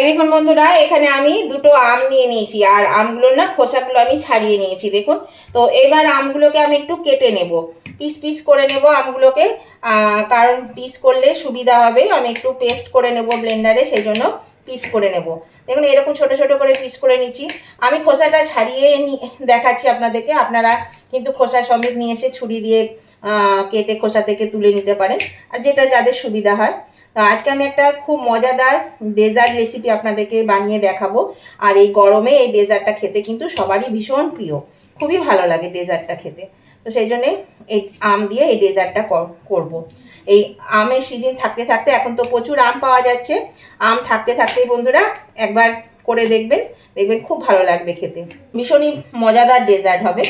দেখুন বন্ধুরা, এখানে আমি দুটো আম নিয়ে নিয়েছি আর আমগুলো না খোসাগুলো আমি ছাড়িয়ে নিয়েছি দেখুন। তো এবার আমগুলোকে আমি একটু কেটে নেব, পিস পিস করে নেব আমগুলোকে, কারণ পিস করলে সুবিধা হবে। আমি একটু পেস্ট করে নেব ব্লেন্ডারে, সেই জন্য পিস করে নেব। দেখুন এরকম ছোট ছোট করে পিস করে নিচ্ছি। আমি খোসাটা ছাড়িয়ে দেখাচ্ছি আপনাদেরকে, আপনারা কিন্তু খোসা সমেত নিয়ে এসে ছুরি দিয়ে কেটে খোসা থেকে তুলে নিতে পারেন, আর যেটা যাদের সুবিধা হয়। তো আজকে আমি একটা খুব মজাদার ডেজার্ট রেসিপি আপনাদেরকে বানিয়ে দেখাবো। আর এই গরমে এই ডেজার্টটা খেতে কিন্তু সবারই ভীষণ প্রিয়, খুবই ভালো লাগে ডেজার্টটা খেতে। তো সেই জন্যে এই আম দিয়ে এই ডেজার্টটা করব। এই আমের সিজন থাকতে থাকতে, এখন তো প্রচুর আম পাওয়া যাচ্ছে, আম থাকতে থাকতেই বন্ধুরা একবার করে দেখবেন, দেখবেন খুব ভালো লাগবে খেতে, ভীষণই মজাদার ডেজার্ট হবে।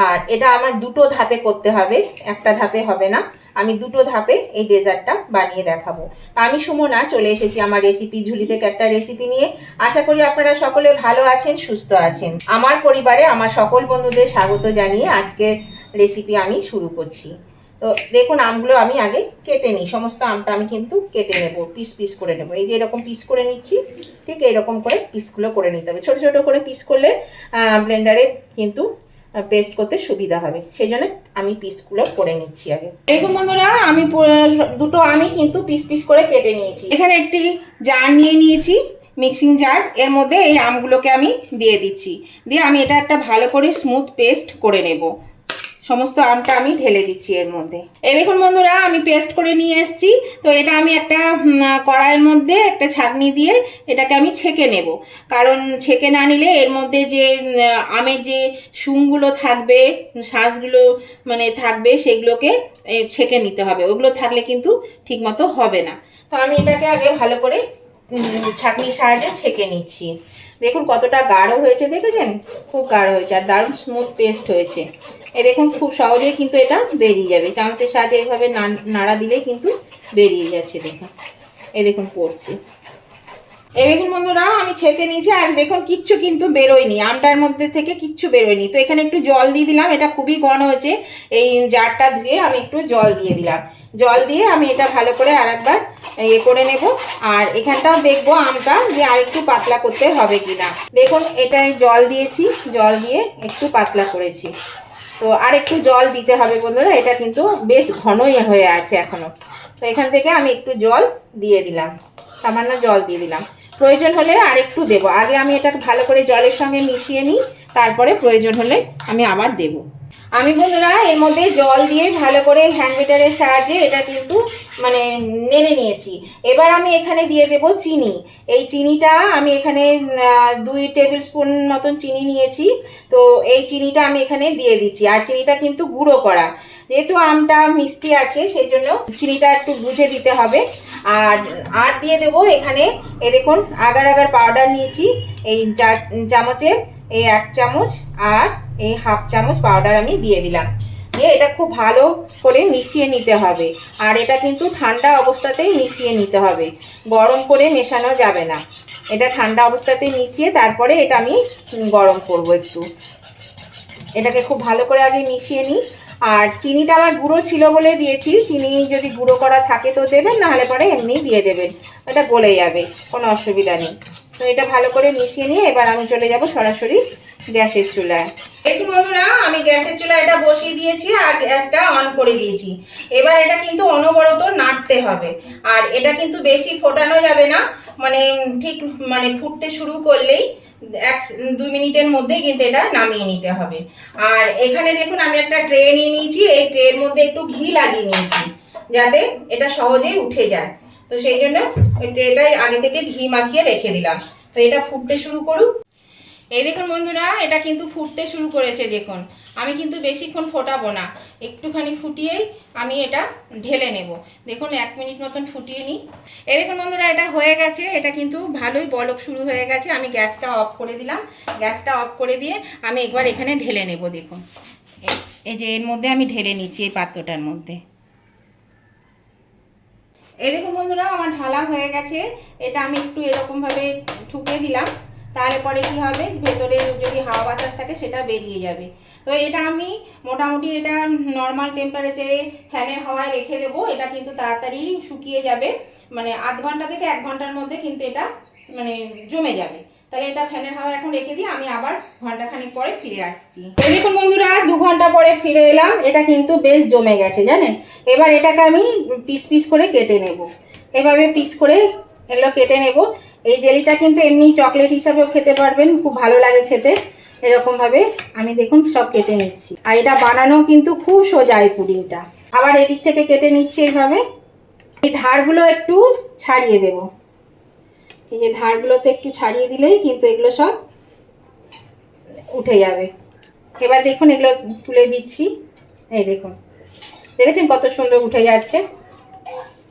আর এটা আমার দুটো ধাপে করতে হবে, একটা ধাপে হবে না। আমি দুটো ধাপে এই ডেজার্টটা বানিয়ে দেখাবো। আমি সুমনা চলে এসেছি আমার রেসিপি ঝুলি থেকে একটা রেসিপি নিয়ে। আশা করি আপনারা সকলে ভালো আছেন, সুস্থ আছেন। আমার পরিবারে আমার সকল বন্ধুদের স্বাগত জানিয়ে আজকের রেসিপি আমি শুরু করছি। তো দেখুন আমগুলো আমি আগে কেটে নিই, সমস্ত আমটা আমি কিন্তু কেটে নেব, পিস পিস করে নেব। এই যে এরকম পিস করে নিচ্ছি, ঠিক এইরকম করে পিসগুলো করে নিতে হবে। ছোটো ছোটো করে পিস করলে ব্লেন্ডারে কিন্তু পেস্ট করতে সুবিধা হবে, সেই জন্য আমি পিসগুলো করে নিচ্ছি আগে। দেখুন বন্ধুরা, আমি দুটো আমি কিন্তু পিস পিস করে কেটে নিয়েছি। এখানে একটি জার নিয়ে নিয়েছি, মিক্সিং জার। এর মধ্যে এই আমগুলোকে আমি দিয়ে দিচ্ছি, দিয়ে আমি এটা একটা ভালো করে স্মুথ পেস্ট করে নেব। সমস্ত আমটা আমি ঢেলে দিচ্ছি এর মধ্যে। এই দেখুন বন্ধুরা, আমি পেস্ট করে নিয়ে এসেছি। তো এটা আমি একটা কড়াইয়ের মধ্যে একটা ছাঁকনি দিয়ে এটাকে আমি ছেঁকে নেব, কারণ ছেঁকে না নিলে এর মধ্যে যে আমের যে শুংগুলো থাকবে, শাঁসগুলো মানে থাকবে, সেগুলোকে ছেঁকে নিতে হবে। ওগুলো থাকলে কিন্তু ঠিকমতো হবে না। তো আমি এটাকে আগে ভালো করে ছাঁকনির সাহায্যে ছেঁকে নিচ্ছি। দেখুন কতটা গাঢ় হয়েছে, দেখেছেন? খুব গাঢ় হয়েছে আর দারুণ স্মুথ পেস্ট হয়েছে। দেখুন খুব সহজেই কিন্তু এটা বেরিয়ে যাবে, চামচের সাহায্যে এইভাবে নাড়া দিলেই কিন্তু বেরিয়ে যাচ্ছে। দেখুন দেখুন পড়ছে। দেখুন বন্ধুরা, আমি ছেঁকে নিয়েছি আর দেখুন কিচ্ছু কিন্তু বেরোয়নি, আমটার মধ্যে থেকে কিচ্ছু বেরোয়নি। তো এখানে একটু জল দিয়ে দিলাম, এটা খুবই ঘন হয়েছে। এই জারটা ধুয়ে আমি একটু জল দিয়ে দিলাম, জল দিয়ে আমি এটা ভালো করে আরেকবার করে নেব। আর এখানটাও দেখবো আমটা যে আরেকটু পাতলা করতে হবে কিনা। দেখুন এটাই জল দিয়েছি, জল দিয়ে একটু পাতলা করেছি। তো আর একটু জল দিতে হবে বন্ধুরা, এটা কিন্তু বেশ ঘনই হয়ে আছে এখনো। তো এখান থেকে আমি একটু জল দিয়ে দিলাম, সামান্য জল দিয়ে দিলাম। প্রয়োজন হলে আর একটু দেবো। আগে আমি এটা ভালো করে জলের সঙ্গে মিশিয়ে নিই, তারপরে প্রয়োজন হলে আমি আবার দেবো। আমি বন্ধুরা এর মধ্যে জল দিয়ে ভালো করে হ্যান্ড মিটারের সাহায্যে এটা কিন্তু মানে নেড়ে নিয়েছি। এবার আমি এখানে দিয়ে দেব চিনি। এই চিনিটা আমি এখানে 2 টেবিল স্পুন মতন চিনি নিয়েছি। তো এই চিনিটা আমি এখানে দিয়ে দিচ্ছি, আর চিনিটা কিন্তু গুঁড়ো করা, যেহেতু আমটা মিষ্টি আছে সেই জন্য চিনিটা একটু বুঝে দিতে হবে। আর দিয়ে দেবো এখানে দেখুন আগার আগার পাউডার নিয়েছি, এই চামচের এই 1 চামচ আর এই হাফ চামচ পাউডার আমি দিয়ে দিলাম। দিয়ে এটা খুব ভালো করে মিশিয়ে নিতে হবে। আর এটা কিন্তু ঠান্ডা অবস্থাতেই মিশিয়ে নিতে হবে, গরম করে মেশানো যাবে না। এটা ঠান্ডা অবস্থাতেই মিশিয়ে তারপরে এটা আমি গরম করব একটু। এটাকে খুব ভালো করে আগে মিশিয়ে নিই। আর চিনিটা আমার গুঁড়ো ছিল বলে দিয়েছি, চিনি যদি গুঁড়ো করা থাকে তো দেবেন, নাহলে পরে এমনি দিয়ে দেবেন, এটা গলে যাবে, কোনো অসুবিধা নেই। তো এটা ভালো করে মিশিয়ে নিয়ে এবার আমি চলে যাব সরাসরি গ্যাসের চুলায়। দেখুন বন্ধুরা, আমি গ্যাসের চুলায় এটা বসিয়ে দিয়েছি আর গ্যাসটা অন করে দিয়েছি। এবার এটা কিন্তু অনবরত নাড়তে হবে, আর এটা কিন্তু বেশি ফোটানো যাবে না, মানে ঠিক মানে ফুটতে শুরু করলেই 1-2 মিনিটের মধ্যেই কিন্তু এটা নামিয়ে নিতে হবে। আর এখানে দেখুন আমি একটা ট্রে নিয়ে নিয়েছি, এই ট্রের মধ্যে একটু ঘি লাগিয়ে নিয়েছি যাতে এটা সহজেই উঠে যায়। তো সেই জন্য ওই ট্রেটাই আগে থেকে ঘি মাখিয়ে রেখে দিলাম। তো এটা ফুটতে শুরু করুক। এই দেখুন বন্ধুরা, এটা কিন্তু ফুটতে শুরু করেছে। দেখুন আমি কিন্তু বেশিক্ষণ ফোটাবো না, একটুখানি ফুটিয়েই আমি এটা ঢেলে নেব। দেখুন 1 মিনিট মতন ফুটিয়ে নিই। এই দেখুন বন্ধুরা, এটা হয়ে গেছে, এটা কিন্তু ভালোই বলক শুরু হয়ে গেছে। আমি গ্যাসটা অফ করে দিলাম, গ্যাসটা অফ করে দিয়ে আমি একবার এখানে ঢেলে নেব। দেখুন এই যে এর মধ্যে আমি ঢেলে নিচ্ছি, এই পাত্রটার মধ্যে। এই দেখুন বন্ধুরা, আমার ঢালা হয়ে গেছে। এটা আমি একটু এরকমভাবে ঠুকে দিলাম, তাহলে পরে কি হবে, ভেতরে যদি হাওয়া বাতাস থাকে সেটা বেরিয়ে যাবে। তো এটা আমি মোটামুটি এটা নর্মাল টেম্পারেচারে ফ্যানের হাওয়ায় রেখে দেবো। এটা কিন্তু তাড়াতাড়ি শুকিয়ে যাবে, মানে আধ ঘন্টা থেকে 1 ঘন্টার মধ্যে কিন্তু এটা মানে জমে যাবে। তাহলে এটা ফ্যানের হাওয়া এখন রেখে দিই, আমি আবার ঘন্টাখানেক পরে ফিরে আসছি। দেখুন বন্ধুরা 2 ঘন্টা পরে ফিরে এলাম, এটা কিন্তু বেশ জমে গেছে জানেন। এবার এটাকে আমি পিস পিস করে কেটে নেব, এভাবে পিস করে এগুলো কেটে নেব। এই জেলিটা কিন্তু এমনি চকলেট হিসাবেও খেতে পারবেন, খুব ভালো লাগে খেতে। এরকমভাবে আমি দেখুন সব কেটে নিচ্ছি, আর এটা বানানো কিন্তু খুব সোজা এই পুডিংটা। আবার এদিক থেকে কেটে নিচ্ছি এইভাবে। এই ধারগুলো একটু ছাড়িয়ে দেব, এই যে ধারগুলোতে একটু ছাড়িয়ে দিলেই কিন্তু এগুলো সব উঠে যাবে। এবার দেখুন এগুলো তুলে দিচ্ছি, এই দেখুন দেখেছেন কত সুন্দর উঠে যাচ্ছে।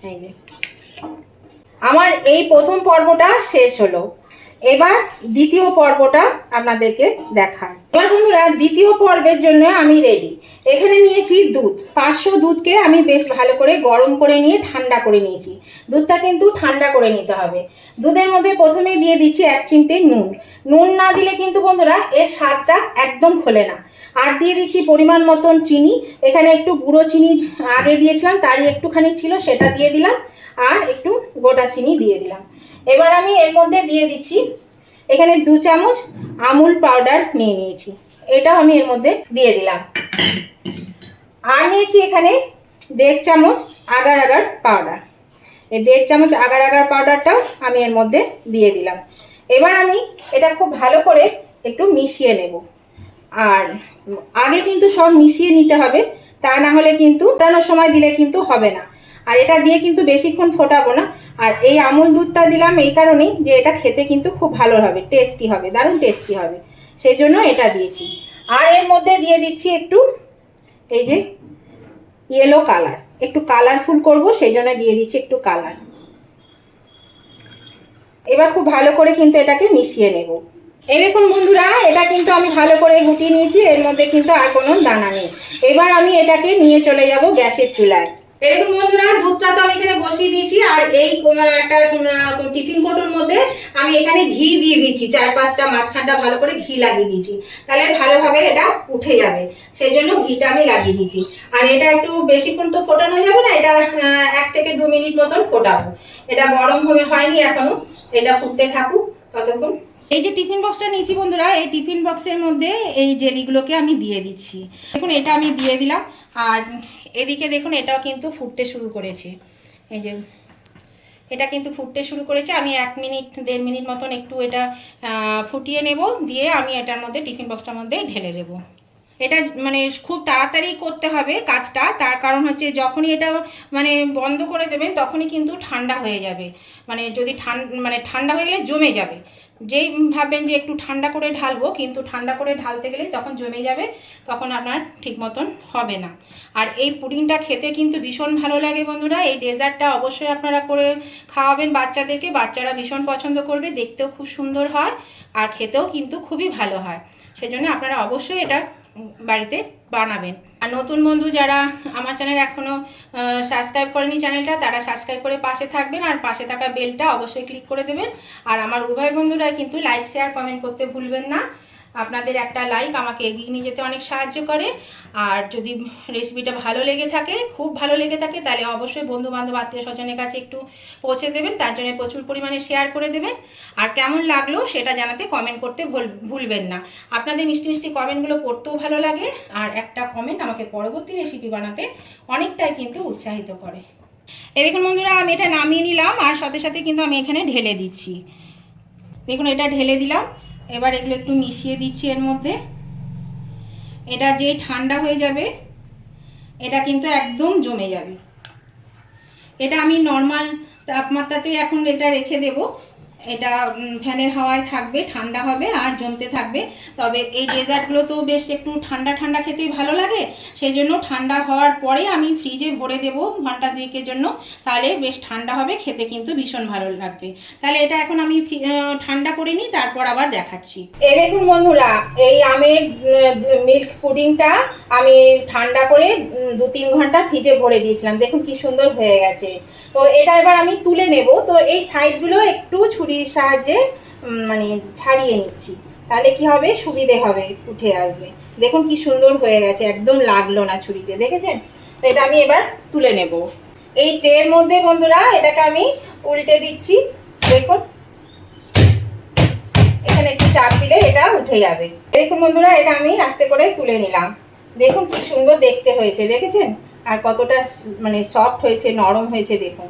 এই যে আমার এই প্রথম পর্বটা শেষ হলো, এবার দ্বিতীয় পর্বটা আপনাদেরকে দেখায়। এবার বন্ধুরা দ্বিতীয় পর্বের জন্য আমি রেডি। এখানে নিয়েছি দুধ, 500 দুধকে আমি বেশ ভালো করে গরম করে নিয়ে ঠান্ডা করে নিয়েছি। দুধটা কিন্তু ঠান্ডা করে নিতে হবে। দুধের মধ্যে প্রথমেই দিয়ে দিচ্ছি 1 চিমটে নুন। নুন না দিলে কিন্তু বন্ধুরা এর স্বাদটা একদম খোলে না। আর দিয়ে দিচ্ছি পরিমাণ মতন চিনি। এখানে একটু গুঁড়ো চিনি আগে দিয়েছিলাম, তারই একটুখানি ছিল, সেটা দিয়ে দিলাম। আর একটু গোটা চিনি দিয়ে দিলাম। এবার আমি এর মধ্যে দিয়ে দিচ্ছি, এখানে 2 চামচ আমুল পাউডার নিয়ে নিয়েছি, এটাও আমি এর মধ্যে দিয়ে দিলাম। আর নিয়েছি এখানে 1.5 চামচ আগার আগার পাউডার। এই 1.5 চামচ আগার আগার পাউডারটাও আমি এর মধ্যে দিয়ে দিলাম। এবার আমি এটা খুব ভালো করে একটু মিশিয়ে নেব। আর আগে কিন্তু সব মিশিয়ে নিতে হবে, তা না হলে কিন্তু ফোটানোর সময় দিলে কিন্তু হবে না। আর এটা দিয়ে কিন্তু বেশিক্ষণ ফোটাবো না। আর এই আমুল দুধটা দিলাম এই কারণেই যে এটা খেতে কিন্তু খুব ভালো হবে, টেস্টি হবে, দারুণ টেস্টি হবে, সেই জন্য এটা দিয়েছি। আর এর মধ্যে দিয়ে দিচ্ছি একটু এই যে ইয়েলো কালার, একটু কালারফুল করব সেই জন্য দিয়ে দিচ্ছি একটু কালার। এবার খুব ভালো করে কিন্তু এটাকে মিশিয়ে নেব। এই দেখুন বন্ধুরা এটা কিন্তু আমি ভালো করে গুটিয়ে নিয়েছি, এর মধ্যে কিন্তু আর কোনো দানা নেই। এবার আমি এটাকে নিয়ে চলে যাব গ্যাসের চুলায়। দেখুন বন্ধুরা দুধটা তো আমি এখানে বসিয়ে দিয়েছি, আর এই একটা টিফিন কৌটোর মধ্যে আমি এখানে ঘি দিয়ে দিয়েছি, 4-5টা মাঝখানটা ভালো করে ঘি লাগিয়ে দিয়েছি, তাহলে ভালোভাবে এটা উঠে যাবে, সেই জন্য ঘিটা আমি লাগিয়ে দিয়েছি। আর এটা একটু বেশিক্ষণ তো ফোটানো যাবে না, এটা 1 থেকে 2 মিনিট মতন ফোটাবো। এটা গরম হয়নি এখনো, এটা ফুটতে থাকুক ততক্ষণ। এই যে টিফিন বক্সটা নিয়েছি বন্ধুরা, এই টিফিন বক্সের মধ্যে এই জেলিগুলোকে আমি দিয়ে দিচ্ছি। দেখুন এটা আমি দিয়ে দিলাম। আর এদিকে দেখুন এটাও কিন্তু ফুটতে শুরু করেছে, এই যে এটা কিন্তু ফুটতে শুরু করেছে। আমি 1 মিনিট 1.5 মিনিট মতন একটু এটা ফুটিয়ে নেব, দিয়ে আমি এটার মধ্যে টিফিন বক্সটার মধ্যে ঢেলে দেবো। এটা মানে খুব তাড়াতাড়ি করতে হবে কাজটা, তার কারণ হচ্ছে যখনই এটা মানে বন্ধ করে দেবেন তখনই কিন্তু ঠান্ডা হয়ে যাবে। মানে যদি ঠান্ডা হয়ে গেলে জমে যাবে। যেই ভাববেন যে একটু ঠান্ডা করে ঢালবো, কিন্তু ঠান্ডা করে ঢালতে গেলেই তখন জমে যাবে, তখন আপনার ঠিক মতন হবে না। আর এই পুডিংটা খেতে কিন্তু ভীষণ ভালো লাগে বন্ধুরা। এই ডেজার্টটা অবশ্যই আপনারা করে খাওয়াবেন বাচ্চাদেরকে, বাচ্চারা ভীষণ পছন্দ করবে, দেখতেও খুব সুন্দর হয় আর খেতেও কিন্তু খুবই ভালো হয়। সেজন্য আপনারা অবশ্যই এটা বাড়িতে বানাবেন। আর নতুন বন্ধু যারা আমার চ্যানেল এখনও সাবস্ক্রাইব করেনি চ্যানেলটা, তারা সাবস্ক্রাইব করে পাশে থাকবেন, আর পাশে থাকা বেলটা অবশ্যই ক্লিক করে দেবেন। আর আমার উভয় বন্ধুরা কিন্তু লাইক শেয়ার কমেন্ট করতে ভুলবেন না। আপনাদের একটা লাইক আমাকে এগিয়ে নিয়ে যেতে অনেক সাহায্য করে। আর যদি রেসিপিটা ভালো লেগে থাকে, খুব ভালো লেগে থাকে, তাহলে অবশ্যই বন্ধু বান্ধব আত্মীয় স্বজনের কাছে একটু পৌঁছে দেবেন, তার জন্য প্রচুর পরিমাণে শেয়ার করে দেবেন। আর কেমন লাগলো সেটা জানাতে কমেন্ট করতে ভুলবেন না। আপনাদের মিষ্টি মিষ্টি কমেন্টগুলো পড়তেও ভালো লাগে, আর একটা কমেন্ট আমাকে পরবর্তী রেসিপি বানাতে অনেকটাই কিন্তু উৎসাহিত করে। এই দেখুন বন্ধুরা আমি এটা নামিয়ে নিলাম, আর সাথে সাথে কিন্তু আমি এখানে ঢেলে দিচ্ছি। দেখুন এটা ঢেলে দিলাম। এবার এগুলো একটু মিশিয়ে দিচ্ছি এর মধ্যে। এটা যেই ঠান্ডা হয়ে যাবে এটা কিন্তু একদম জমে যাবে। এটা আমি নর্মাল তাপমাত্রাতেই এখন এটা রেখে দেব। এটা ফ্যানের হাওয়ায় থাকবে, ঠান্ডা হবে আর জমতে থাকবে। তবে এই ডেজার্টগুলো তো বেশ একটু ঠান্ডা ঠান্ডা খেতেই ভালো লাগে, সেই জন্য ঠান্ডা হওয়ার পরে আমি ফ্রিজে ভরে দেব ঘন্টা 2-এর জন্য, তাহলে বেশ ঠান্ডা হবে, খেতে কিন্তু ভীষণ ভালো লাগবে। তাহলে এটা এখন আমি ঠান্ডা করে নিই, তারপর আবার দেখাচ্ছি। এই দেখুন বন্ধুরা এই আমের মিল্ক পুডিংটা আমি ঠান্ডা করে 2-3 ঘন্টা ফ্রিজে ভরে দিয়েছিলাম, দেখুন কি সুন্দর হয়ে গেছে। তো এটা এবার আমি তুলে নেব। তো এই সাইডগুলো একটু ছুরির সাহায্যে মানে ছাড়িয়ে নিচ্ছি, তাহলে কি হবে, সুবিধে হবে, উঠে আসবে। দেখুন কি সুন্দর হয়ে গেছে, একদম লাগলো না ছুরিতে, দেখেছেন। তো এটা আমি এবার তুলে নেব। এই ট্রের মধ্যে বন্ধুরা এটাকে আমি উল্টে দিচ্ছি, দেখুন চাপ দিলে এটা উঠে যাবে। দেখুন বন্ধুরা, এটা আমি আস্তে করে তুলে নিলাম। দেখুন কি সুন্দর দেখতে হয়েছে, দেখেছেন? আর কতটা মানে সফট হয়েছে, নরম হয়েছে দেখুন।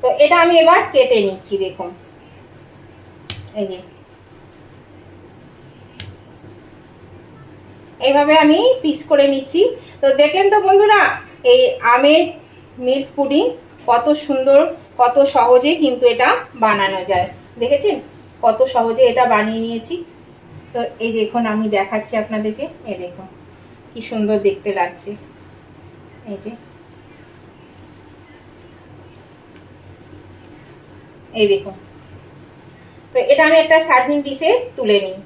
তো এটা আমি এবার কেটে নিচ্ছি। দেখুন এই যে এইভাবে আমি পিস করে নিচ্ছি। তো দেখলেন তো বন্ধুরা, এই আমের মিল্ক পুডিং কত সুন্দর, কত সহজে কিন্তু এটা বানানো যায়। দেখেছেন কত সহজে এটা বানিয়ে নিয়েছি। তো এই দেখুন আমি দেখাচ্ছি আপনাদেরকে, এই দেখুন কি সুন্দর দেখতে লাগছে। এই যে এই দেখুন। তো এটা আমি একটা সার্ভিং ডিশে তুলে নিই।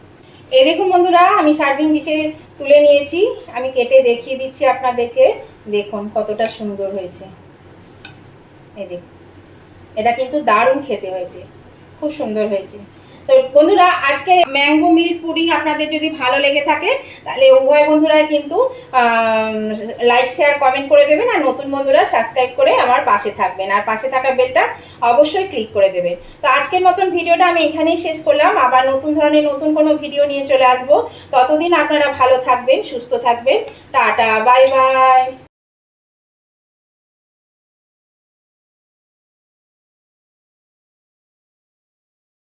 এই দেখুন বন্ধুরা, আমি সার্ভিং ডিশে তুলে নিয়েছি। আমি কেটে দেখিয়ে দিচ্ছি আপনাদেরকে। দেখুন কতটা সুন্দর হয়েছে। এই দেখুন, এটা কিন্তু দারুণ খেতে হয়েছে, খুব সুন্দর হয়েছে। তো বন্ধুরা, আজকে ম্যাঙ্গো মিল্ক পুডিং আপনাদের যদি ভালো লেগে থাকে তাহলে উভয় বন্ধুরাই কিন্তু লাইক শেয়ার কমেন্ট করে দেবেন, আর নতুন বন্ধুরা সাবস্ক্রাইব করে আমার পাশে থাকবেন, আর পাশে থাকা বেলটা অবশ্যই ক্লিক করে দেবেন। তো আজকের মতন ভিডিওটা আমি এখানেই শেষ করলাম। আবার নতুন ধরনের নতুন কোনো ভিডিও নিয়ে চলে আসবো। ততদিন আপনারা ভালো থাকবেন, সুস্থ থাকবেন। Tata, bye bye.